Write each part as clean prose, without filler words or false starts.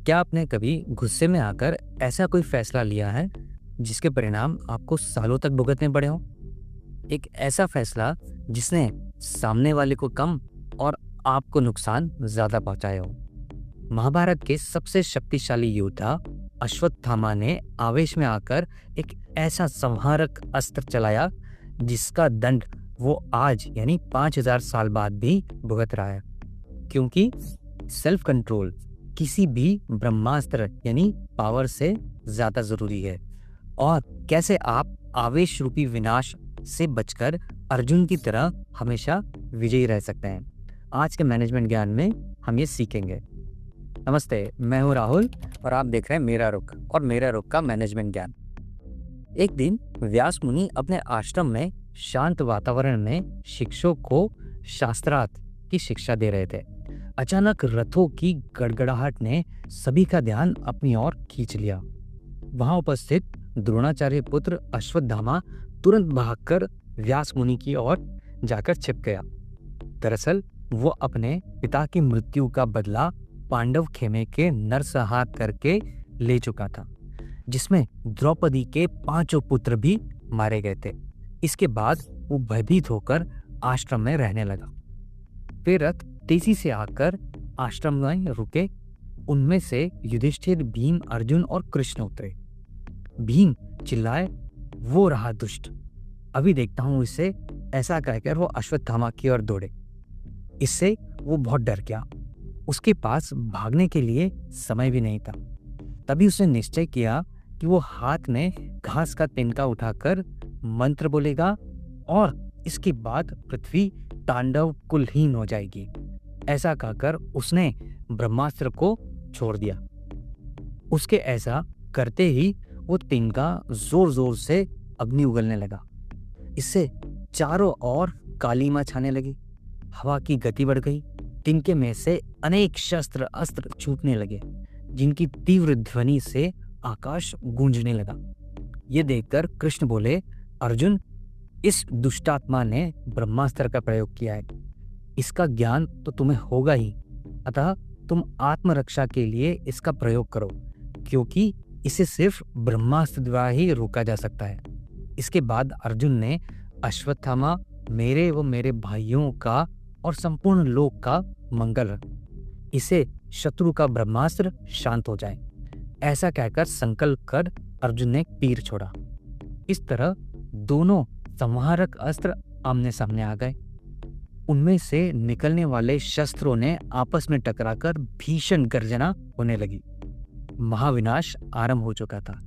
क्या आपने कभी गुस्से में आकर ऐसा कोई फैसला लिया है जिसके परिणाम आपको सालों तक भुगतने पड़े हों? एक ऐसा फैसला जिसने सामने वाले को कम और आपको नुकसान ज्यादा पहुंचाया हो। महाभारत के सबसे शक्तिशाली योद्धा अश्वत्थामा ने आवेश में आकर एक ऐसा संहारक अस्त्र चलाया जिसका दंड वो आज यानी 5000 साल बाद भी भुगत रहा है। क्योंकि सेल्फ कंट्रोल किसी भी ब्रह्मास्त्र यानी पावर से ज्यादा जरूरी है। और कैसे आप आवेश रूपी विनाश से बचकर अर्जुन की तरह हमेशा विजयी रह सकते हैं। आज के मैनेजमेंट ज्ञान में हम ये सीखेंगे। नमस्ते, मैं हूँ राहुल और आप देख रहे हैं मेरा रुख और मेरा रुख का मैनेजमेंट ज्ञान। एक दिन व्यास मुनि अपने आश्रम में शांत वातावरण में शिक्षकों को शास्त्रार्थ की शिक्षा दे रहे थे। अचानक रथों की गड़गड़ाहट ने सभी का ध्यान अपनी ओर खींच लिया। वहां उपस्थित द्रोणाचार्य पुत्र अश्वत्थामा तुरंत भागकर व्यास मुनि की ओर जाकर छिप गया। दरअसल वो अपने पिता की मृत्यु का बदला पांडव खेमे के नरसंहार करके ले चुका था, जिसमें द्रौपदी के 5 पुत्र भी मारे गए थे। इसके बाद वो भयभीत होकर आश्रम में रहने लगा। फिर रथ तेजी से आकर आश्रम में रुके। उनमें से युधिष्ठिर, भीम, अर्जुन और कृष्ण उतरे। भीम चिल्लाए, वो रहा दुष्ट, अभी देखता हूं इसे। ऐसा कहकर वो अश्वत्थामा की ओर दौड़े। इससे वो बहुत डर गया। उसके पास भागने के लिए समय भी नहीं था। तभी उसने निश्चय किया कि वो हाथ में घास का तिनका उठाकर मंत्र बोलेगा और इसके बाद पृथ्वी तांडव कुलहीन हो जाएगी। ऐसा कहकर उसने ब्रह्मास्त्र को छोड़ दिया। उसके ऐसा करते ही वो तिनका जोर जोर से अग्नि उगलने लगा। इससे चारों ओर कालीमा छाने लगी। हवा की गति बढ़ गई। तिनके में से अनेक शस्त्र अस्त्र छूटने लगे, जिनकी तीव्र ध्वनि से आकाश गूंजने लगा। ये देखकर कृष्ण बोले, अर्जुन, इस दुष्टात्मा ने ब्रह्मास्त्र का प्रयोग किया है। इसका ज्ञान तो तुम्हें होगा ही, अतः तुम आत्मरक्षा के लिए इसका प्रयोग करो, क्योंकि इसे सिर्फ ब्रह्मास्त्र द्वारा ही रोका जा सकता है। इसके बाद अर्जुन ने अश्वत्थामा, मेरे व मेरे भाइयों का और संपूर्ण लोक का मंगल, इसे शत्रु का ब्रह्मास्त्र शांत हो जाए, ऐसा कहकर संकल्प कर अर्जुन ने तीर छोड़ा। इस तरह दोनों संहारक अस्त्र आमने सामने आ गए। उनमें से निकलने वाले शस्त्रों ने आपस में टकराकर भीषण गर्जना होने लगी। महाविनाश आरंभ हो चुका था।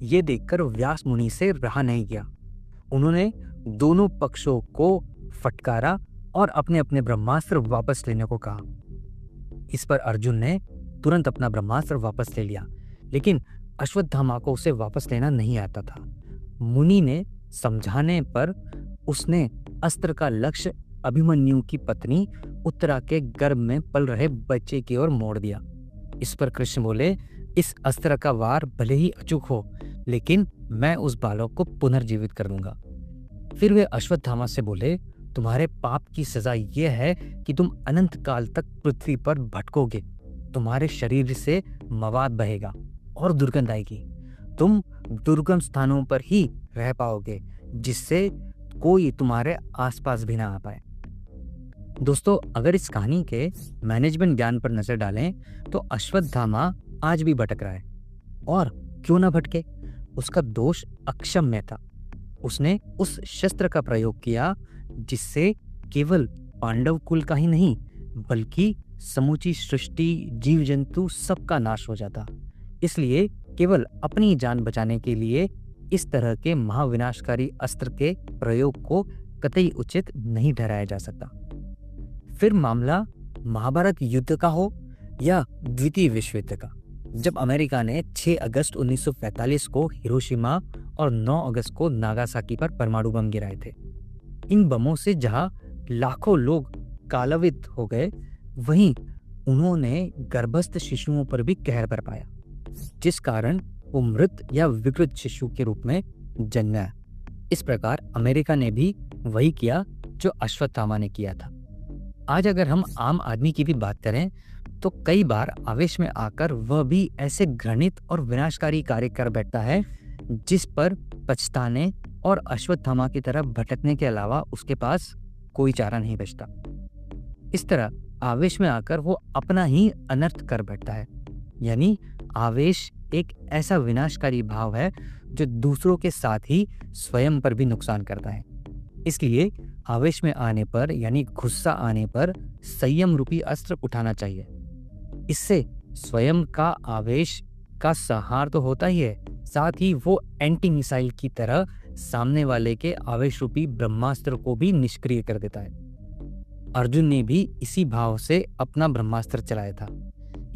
ये देखकर व्यास मुनि से रहा नहीं गया। उन्होंने दोनों पक्षों को फटकारा और अपने अपने ब्रह्मास्त्र वापस लेने को कहा। इस पर अर्जुन ने तुरंत अपना ब्रह्मास्त्र वापस ले लिया, लेकिन अश्वत्थामा को उसे वापस लेना नहीं आता था। मुनि ने समझाने पर उसने अस्त्र का लक्ष्य अभिमन्यु की पत्नी उत्तरा के गर्भ में पल रहे बच्चे की ओर मोड़ दिया। इस पर कृष्ण बोले, इस अस्त्र का वार भले ही अचूक हो, लेकिन मैं उस बालक को पुनर्जीवित कर दूंगा। फिर वे अश्वत्थामा से बोले, तुम्हारे पाप की सजा यह है कि तुम अनंत काल तक पृथ्वी पर भटकोगे। तुम्हारे शरीर से मवाद बहेगा और दुर्गंध आएगी। तुम दुर्गम स्थानों पर ही रह पाओगे, जिससे कोई तुम्हारे आसपास भी ना आ पाए। दोस्तों, अगर इस कहानी के मैनेजमेंट ज्ञान पर नजर डालें तो अश्वत्थामा आज भी भटक रहा है। और क्यों ना भटके, उसका दोष अक्षम्य था। उसने उस शस्त्र का प्रयोग किया जिससे केवल पांडव कुल का ही नहीं, बल्कि समूची सृष्टि, जीव जंतु सबका नाश हो जाता। इसलिए केवल अपनी जान बचाने के लिए इस तरह के महाविनाशकारी अस्त्र के प्रयोग को कतई उचित नहीं ठहराया जा सकता। फिर मामला महाभारत युद्ध का हो या द्वितीय विश्व युद्ध का, जब अमेरिका ने 6 अगस्त 1945 को हिरोशिमा और 9 अगस्त को नागासाकी पर परमाणु बम गिराए थे। इन बमों से जहां लाखों लोग कालावित हो गए, वहीं उन्होंने गर्भस्थ शिशुओं पर भी कहर बरपाया, जिस कारण वो मृत या विकृत शिशु के रूप में जन्मा। इस प्रकार अमेरिका ने भी वही किया जो अश्वत्थामा ने किया था। आज अगर हम आम आदमी की भी बात करें तो कई बार आवेश में आकर वह भी ऐसे घृणित और विनाशकारी कार्य कर बैठता है जिस पर पछताने और अश्वत्थामा की तरफ भटकने के अलावा उसके पास कोई चारा नहीं बचता। इस तरह आवेश में आकर वो अपना ही अनर्थ कर बैठता है। यानी आवेश एक ऐसा विनाशकारी भाव है जो दूसरों के साथ ही स्वयं पर भी नुकसान करता है। इसलिए आवेश में आने पर यानी गुस्सा आने पर संयम रूपी अस्त्र उठाना चाहिए। इससे स्वयं का आवेश का संहार तो होता ही है, साथ ही वो एंटी मिसाइल की तरह सामने वाले के आवेश रूपी ब्रह्मास्त्र को भी निष्क्रिय कर देता है। अर्जुन ने भी इसी भाव से अपना ब्रह्मास्त्र चलाया था।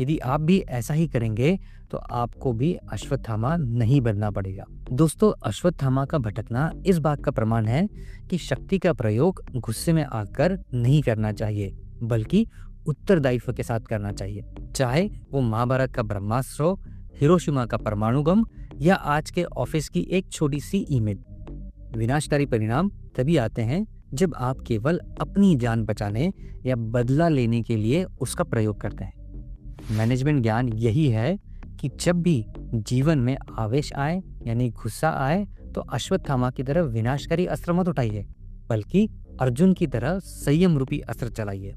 यदि आप भी ऐसा ही करेंगे तो आपको भी अश्वत्थामा नहीं बनना पड़ेगा। दोस्तों, अश्वत्थामा का भटकना इस बात का प्रमाण है कि शक्ति का प्रयोग गुस्से में आकर नहीं करना चाहिए, बल्कि उत्तरदायित्व के साथ करना चाहिए। चाहे वो महाभारत का ब्रह्मास्त्र हो, हिरोशिमा का परमाणु बम या आज के ऑफिस की एक छोटी सी ईमेल। विनाशकारी परिणाम तभी आते हैं जब आप केवल अपनी जान बचाने या बदला लेने के लिए उसका प्रयोग करते हैं। मैनेजमेंट ज्ञान यही है कि जब भी जीवन में आवेश आए यानी गुस्सा आए तो अश्वत्थामा की तरह विनाशकारी अस्त्र मत उठाइए, बल्कि अर्जुन की तरह संयम रूपी अस्त्र चलाइए।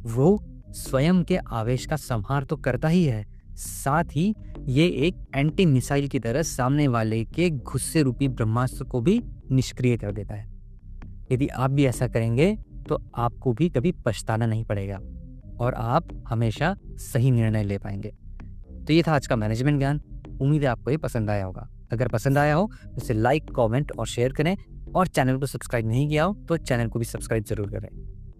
वो स्वयं के आवेश का संहार तो करता ही है, साथ ही ये एक एंटी मिसाइल की तरह सामने वाले के गुस्से रूपी ब्रह्मास्त्र को भी निष्क्रिय कर देता है। यदि आप भी ऐसा करेंगे तो आपको भी कभी पछताना नहीं पड़ेगा और आप हमेशा सही निर्णय ले पाएंगे। तो ये था आज का मैनेजमेंट ज्ञान। उम्मीद है आपको ये पसंद आया होगा। अगर पसंद आया हो तो इसे लाइक, कमेंट और शेयर करें, और चैनल को सब्सक्राइब नहीं किया हो तो चैनल को भी सब्सक्राइब जरूर करें।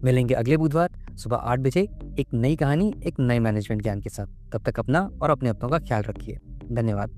मिलेंगे अगले बुधवार सुबह 8 बजे एक नई कहानी, एक नए मैनेजमेंट ज्ञान के साथ। तब तक अपना और अपने अपनों का ख्याल रखिए। धन्यवाद।